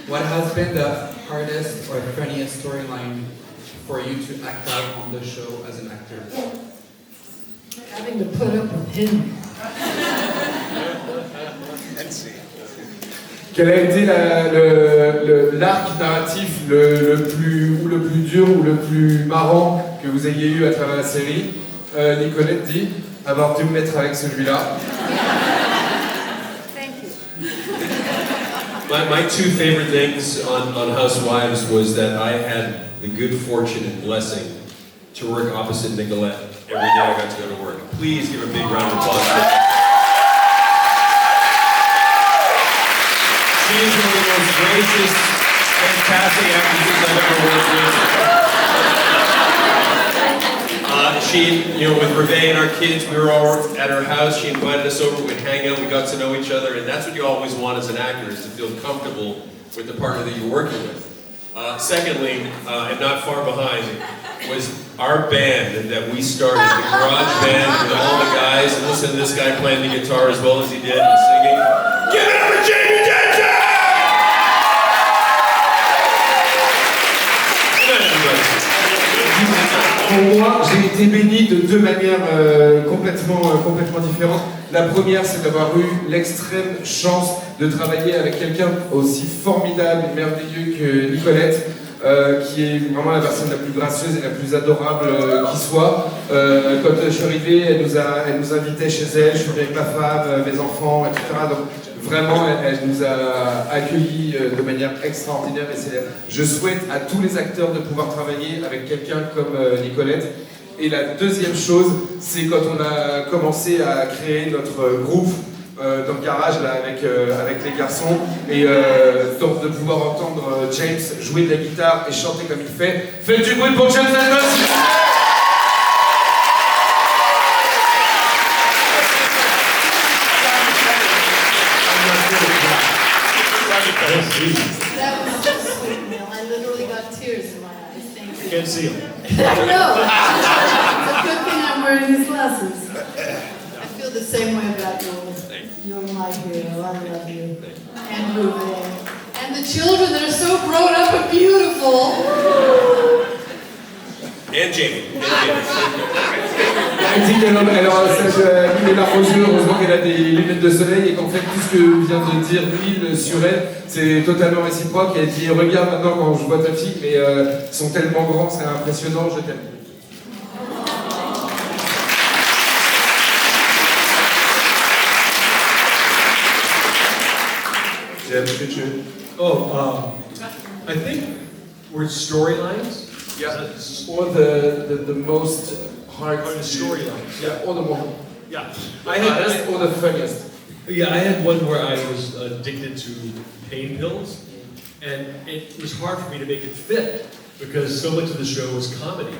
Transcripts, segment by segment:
What has been the hardest or funniest storyline for you to act out on the show as an actor? Having to put up with him. Quel a été l'arc narratif le plus dur ou le plus marrant que vous ayez eu à travers la série? Nicollette dit avoir dû me mettre avec celui-là. My two favorite things on Housewives was that I had the good fortune and blessing to work opposite Nicollette every day I got to go to work. Please give a big round of applause for that. She is one of the most gracious, fantastic actresses I've ever worked with. With Reve and our kids, we were all at her house. She invited us over, we'd hang out, we got to know each other, and that's what you always want as an actor, is to feel comfortable with the partner that you're working with. Secondly, and not far behind, was our band that we started, the garage band with all the guys, and listen to this guy playing the guitar as well as he did, and singing. Give it up for Jamie Denton! Pour moi, j'ai été béni de deux manières complètement différentes. La première, c'est d'avoir eu l'extrême chance de travailler avec quelqu'un aussi formidable et merveilleux que Nicollette, qui est vraiment la personne la plus gracieuse et la plus adorable qui soit. Quand je suis arrivé, elle nous invitait chez elle, je suis venu avec ma femme, mes enfants, etc. Donc vraiment, elle nous a accueillis de manière extraordinaire. Et je souhaite à tous les acteurs de pouvoir travailler avec quelqu'un comme Nicollette. Et la deuxième chose, c'est quand on a commencé à créer notre groupe dans le garage là, avec les garçons, et donc de pouvoir entendre James jouer de la guitare et chanter comme il fait. Faites du bruit pour James Edie! That was so sweet, Neal. I literally got tears in my eyes. Thank you. Can't see him. I know. It's a good thing I'm wearing these glasses. I feel the same way about you. You're my hero. I love you. And Ruben. And the children that are so grown up and beautiful. And Jamie. Elle dit qu'elle aura les larmes aux yeux, heureusement qu'elle a des lunettes de soleil et qu'en fait tout ce que vient de dire Neal sur elle, c'est totalement réciproque. Elle dit regarde maintenant quand je vois ta fille, mais ils sont tellement grands, c'est impressionnant, je t'aime. I think we're storylines. Yeah, or the most hard storylines. Yeah, or the one. Yeah, or the funniest. Yeah, I had one where I was addicted to pain pills, and it was hard for me to make it fit because so much of the show was comedy,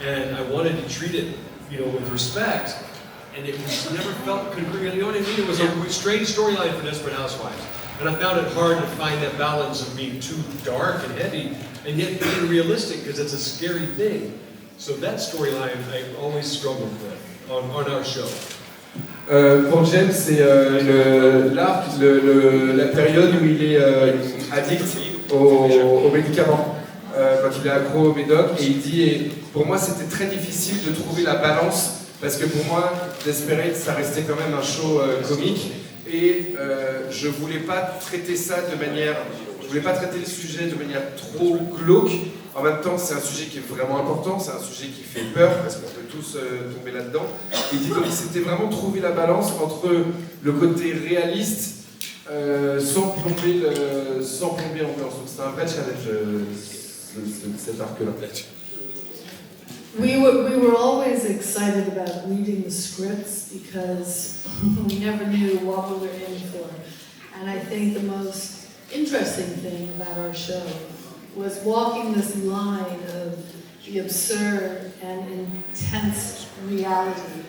and I wanted to treat it, with respect, and it was never felt congruent. You know what I mean? It was a strange storyline for Desperate Housewives, and I found it hard to find that balance of being too dark and heavy, and yet being realistic because it's a scary thing. So that storyline I always struggled with on our show. Pour James, c'est l'arc, la période où il est addict aux médicaments, quand il est accro au médoc, et il dit, et pour moi c'était très difficile de trouver la balance, parce que pour moi, Desperate, ça restait quand même un show comique, et je voulais pas traiter ça je voulais pas traiter le sujet de manière trop glauque. En même temps, c'est un sujet qui est vraiment important, c'est un sujet qui fait peur, parce qu'on peut tous tomber là-dedans. Et dit donc, c'était vraiment trouver la balance entre le côté réaliste, sans plomber l'ambiance. Donc c'était un vrai challenge, cet arc-là. We were always excited about reading the scripts because we never knew what we were in for. And I think the most interesting thing about our show was walking this line of the absurd and intense reality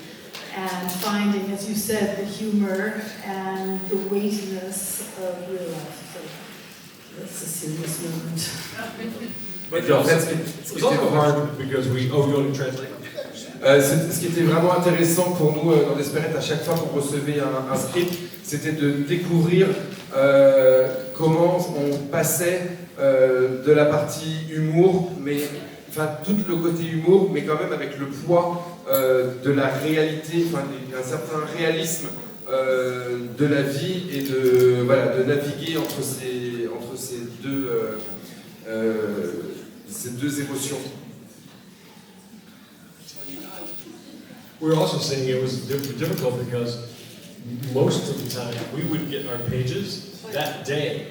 and finding, as you said, the humor and the weightiness of real life. So that's a serious moment. But it was also hard because you want to translate? Ce qui était vraiment intéressant pour nous dans Desperate, à chaque fois qu'on recevait un script, c'était de découvrir comment on passait de la partie humour, mais enfin tout le côté humour, mais quand même avec le poids de la réalité, enfin un certain réalisme de la vie et de naviguer entre ces deux émotions. We were also saying it was difficult because most of the time we would get our pages that day.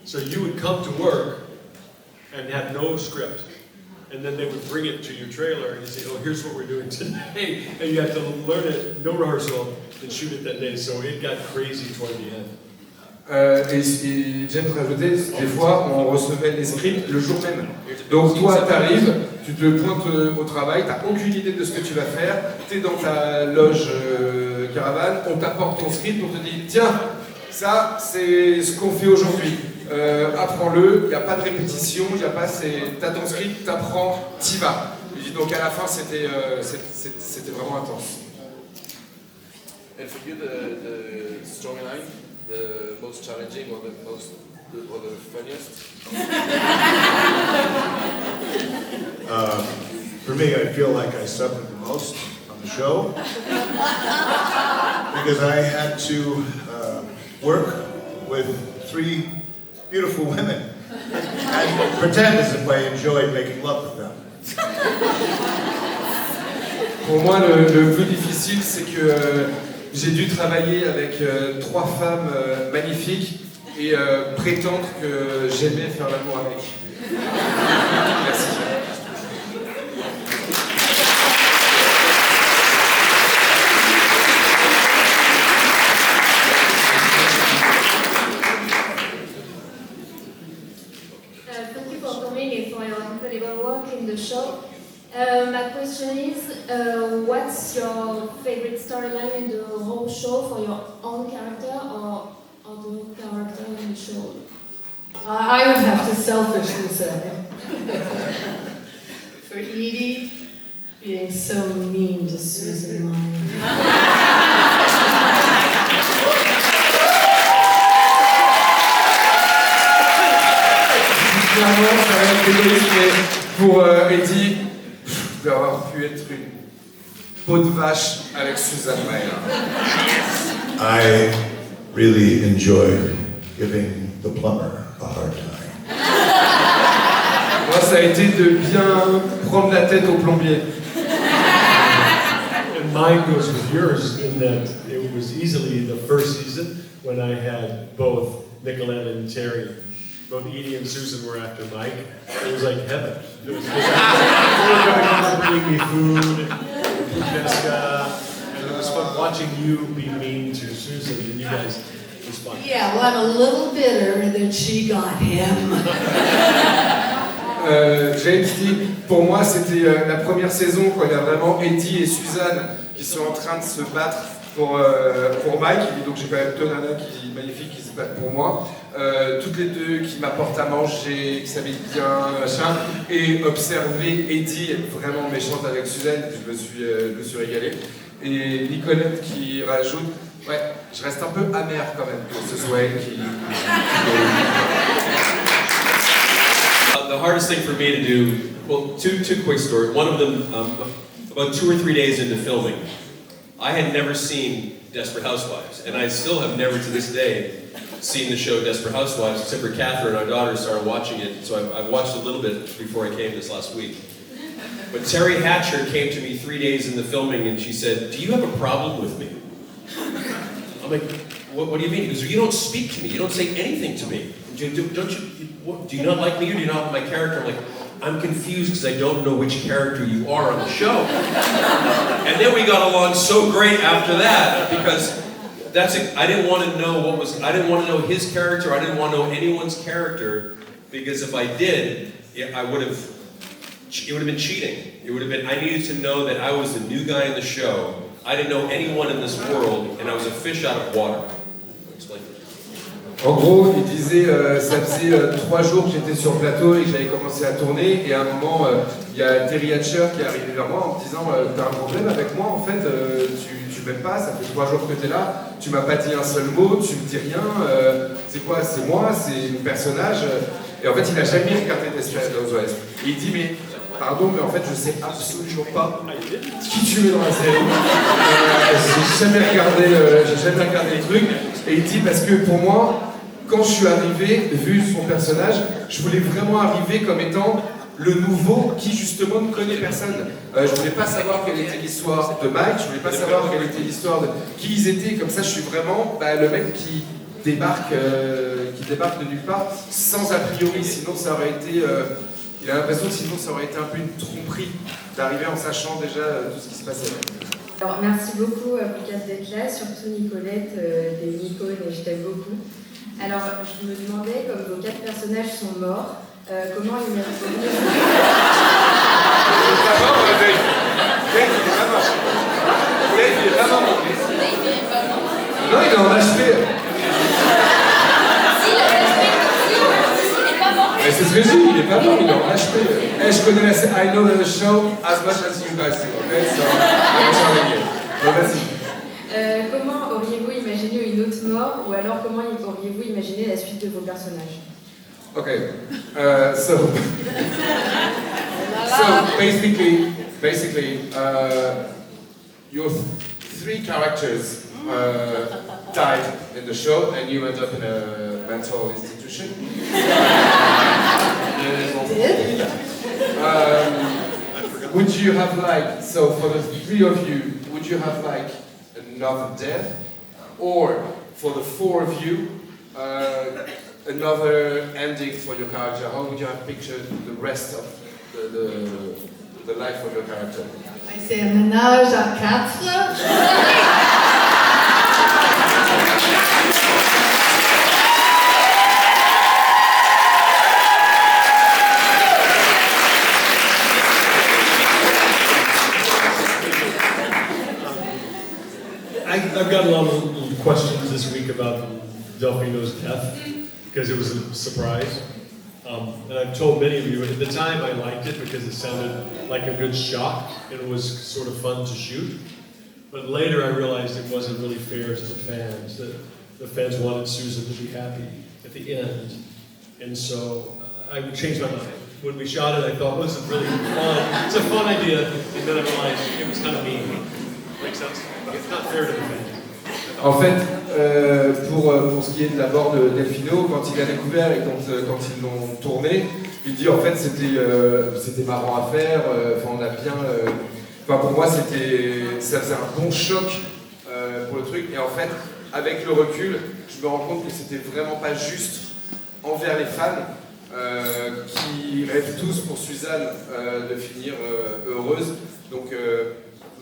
So you would come to work and have no script. And then they would bring it to your trailer and say, oh, here's what we're doing today. And you have to learn it, no rehearsal, and shoot it that day. So it got crazy toward the end. Et j'aime rajouter, des fois on recevait les scripts le jour même. Donc toi t'arrives, tu te pointes au travail, t'as aucune idée de ce que tu vas faire, t'es dans ta loge caravane, on t'apporte ton script, on te dit tiens, ça c'est ce qu'on fait aujourd'hui, apprends-le, il n'y a pas de répétition, il n'y a pas, t'as ton script, t'apprends, t'y vas. Donc à la fin c'était vraiment intense. And for you, the storyline, the most challenging or the funniest? For me, I feel like I suffered the most on the show because I had to work with 3 beautiful women and pretend as if I enjoyed making love with them. Pour moi, le plus difficile, c'est que j'ai dû travailler avec 3 femmes magnifiques et prétendre que j'aimais faire l'amour avec. Merci. Thank you for coming and for your incredible work in the show. My question is, what's your favorite storyline in the whole show for your own character or the character in the show? I would have to selfishly say, for Edie being so mean to Susan Meyer. Clairement, ça va être égoïste, mais pour Edie, d'avoir pu être une peau de vache avec Susan Meyer. I really enjoyed giving the plumber a hard time. Moi, ça a été de bien prendre la tête au plombier. And mine goes with yours in that it was easily the first season when I had both Nicollette and Terry. Both Edie and Susan were after Mike. It was like heaven. It was like bringing me food, Pesca, and it was fun watching you be mean to Susan and you guys. It was fun. Yeah, well, I'm a little bitter that she got him. James dit, pour moi c'était la première saison quand il y a vraiment Edie et Suzanne qui sont en train de se battre pour Mike. Et donc j'ai quand même 2 nanas magnifiques qui se battent pour moi. Toutes les 2 qui m'apportent à manger, qui s'habillent bien, machin. Et observer Edie être vraiment méchante avec Suzanne, je me suis régalé. Et Nicollette qui rajoute, ouais, je reste un peu amer quand même que ce soit elle qui... The hardest thing for me to do, well, two quick stories. One of them, about 2 or 3 days into filming, I had never seen Desperate Housewives, and I still have never to this day seen the show Desperate Housewives, except for Catherine, our daughter, started watching it, so I've watched a little bit before I came this last week. But Terry Hatcher came to me 3 days in the filming and she said, do you have a problem with me? I'm like, what do you mean? He goes, you don't speak to me, you don't say anything to me. Do you not like me or do you not like my character? I'm like, I'm confused because I don't know which character you are on the show. And then we got along so great after that because I didn't want to know I didn't want to know his character, I didn't want to know anyone's character because if I did, it would have been cheating. It would have been, I needed to know that I was the new guy in the show. I didn't know anyone in this world and I was a fish out of water. Explain. En gros, il disait, ça faisait 3 jours que j'étais sur le plateau et que j'avais commencé à tourner, et à un moment, il y a Terry Hatcher qui est arrivé vers moi en me disant t'as un problème avec moi, en fait, tu m'aimes pas, ça fait 3 jours que t'es là, tu m'as pas dit un seul mot, tu me dis rien, c'est quoi, c'est moi, c'est mon personnage. Et en fait, il a jamais regardé Desperate Housewives. Et il dit mais pardon, mais en fait, je sais absolument pas qui tu es dans la série. J'ai jamais regardé le truc. Et il dit parce que pour moi, quand je suis arrivé, vu son personnage, je voulais vraiment arriver comme étant le nouveau qui justement ne connaît personne. Je voulais pas savoir quelle était l'histoire de Mike, je voulais pas savoir quelle était l'histoire de qui ils étaient. Comme ça, je suis vraiment le mec qui débarque de nulle part, sans a priori. Sinon, ça aurait été. Il a l'impression que sinon, ça aurait été un peu une tromperie d'arriver en sachant déjà tout ce qui se passait. Alors, merci beaucoup vous quatre d'être là, surtout Nicollette, des Nicole, et je t'aime beaucoup. Alors, je me demandais, comme vos 4 personnages sont morts, comment ils méritent de venir. Il est pas mort, Dave. Dave, il est pas mort. Dave, il est pas mort. Non, il est en HP. Mais c'est ce que je dis, il est pas mort, il est en HP. Hey, je connais la série, I know the show as much as you guys do, okay? So, I'm telling you. Bon, vas-y. Comment auriez-vous imaginé une autre mort, ou alors comment auriez-vous imaginé la suite de vos personnages? Okay, so basically, your 3 characters died in the show, and you end up in a mental institution. Would you have so for the 3 of you, would you have another death, or for the 4 of you, another ending for your character? How would you have pictured the rest of the life of your character? I say a ménage à 4. I've got a lot of questions this week about Delfino's death, because it was a surprise. And I've told many of you, at the time I liked it because it sounded like a good shock and it was sort of fun to shoot. But later I realized it wasn't really fair to the fans, that the fans wanted Susan to be happy at the end. And so I changed my mind. When we shot it, I thought, well, this is really fun. It's a fun idea. And then I realized it was kind of mean. Makes sense? It's not fair to the fans. En fait, pour ce qui est d'abord de Delfino, quand il a découvert et quand ils l'ont tourné, il dit en fait c'était marrant à faire, on a bien... pour moi ça faisait un bon choc pour le truc, et en fait avec le recul, je me rends compte que c'était vraiment pas juste envers les fans qui rêvent tous pour Suzanne de finir heureuse. Donc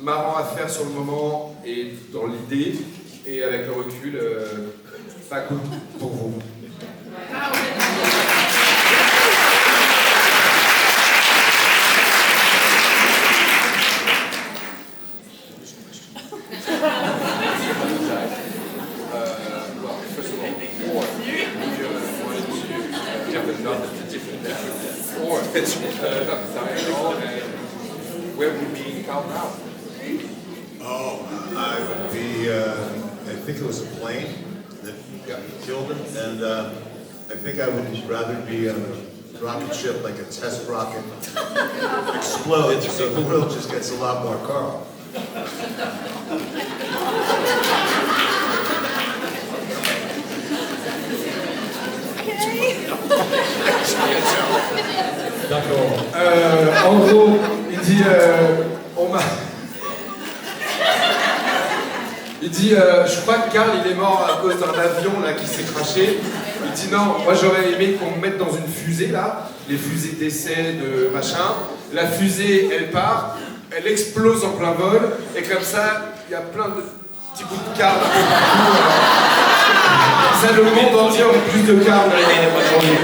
marrant à faire sur le moment et dans l'idée, et avec le recul, pas cool pour vous. Well, first of all, or if you wanted to have another different death, or not dying at all, and where would be Karl now? Oh, I would be, I think it was a plane that killed him, and I think I would rather be on a rocket ship, like a test rocket, explodes, so the world just gets a lot more Karl. D'accord. En gros, il dit, il dit, je crois que Karl il est mort à cause d'un avion là qui s'est crashé. Il dit non, moi j'aurais aimé qu'on me mette dans une fusée là, les fusées d'essai de machin. La fusée elle part, elle explose en plein vol, et comme ça il y a plein de petits bouts de Karl un peu partout. Ça, le monde entier aurait plus de Karl aujourd'hui.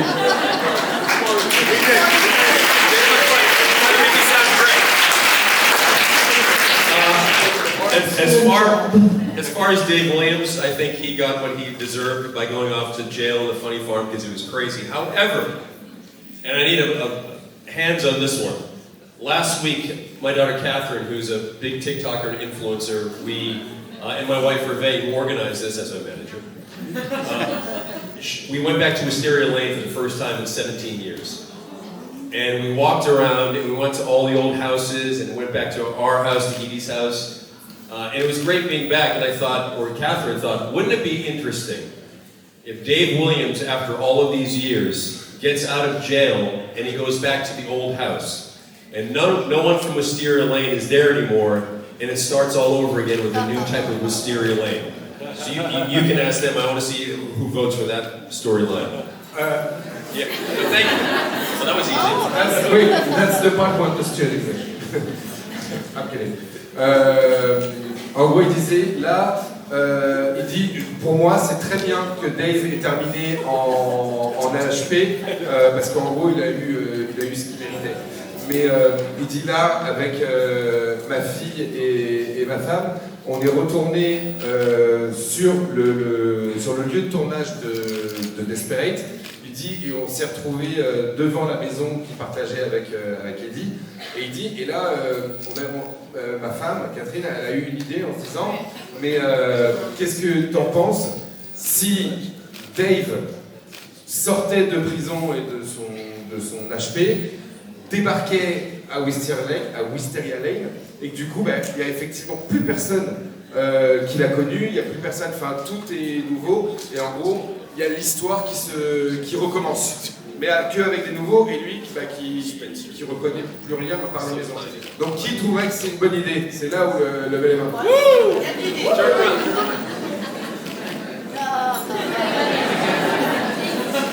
As far as Dave Williams, I think he got what he deserved by going off to jail in the funny farm because he was crazy. However, and I need a hands on this one. Last week, my daughter Catherine, who's a big TikToker and influencer, we and my wife Hervé, who organized this as my manager, we went back to Wisteria Lane for the first time in 17 years. And we walked around and we went to all the old houses and went back to our house, to Edie's house. And it was great being back, and I thought, or Catherine thought, wouldn't it be interesting if Dave Williams, after all of these years, gets out of jail and he goes back to the old house, and no one from Wisteria Lane is there anymore, and it starts all over again with a new type of Wisteria Lane. So you can ask them. I want to see who votes for that storyline. Yeah, so thank you. So that was easy. That's the part one question. I'm kidding. En gros, il disait, là, il dit, pour moi, c'est très bien que Dave ait terminé en AHP, parce qu'en gros, il a eu ce qu'il méritait. Mais il dit là, avec ma fille et ma femme, on est retourné sur le lieu de tournage de Desperate. Il dit, et on s'est retrouvé devant la maison qu'il partageait avec Edie. Et il dit, et là, ma femme, Catherine, elle a eu une idée en se disant, mais qu'est-ce que t'en penses si Dave sortait de prison et de son HP, débarquait à Wisteria Lane, et que du coup, il n'y a effectivement plus personne qui l'a connu, il n'y a plus personne, enfin tout est nouveau, et en gros, il y a l'histoire qui recommence, mais qu'avec des nouveaux, et lui qui reconnaît plus rien à part la maison. Donc qui trouverait que c'est une bonne idée? C'est là où levez les mains.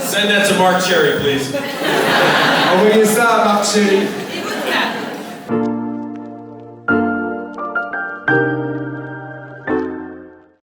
Send that to Mark Cherry, please. Envoyez ça à Mark Cherry.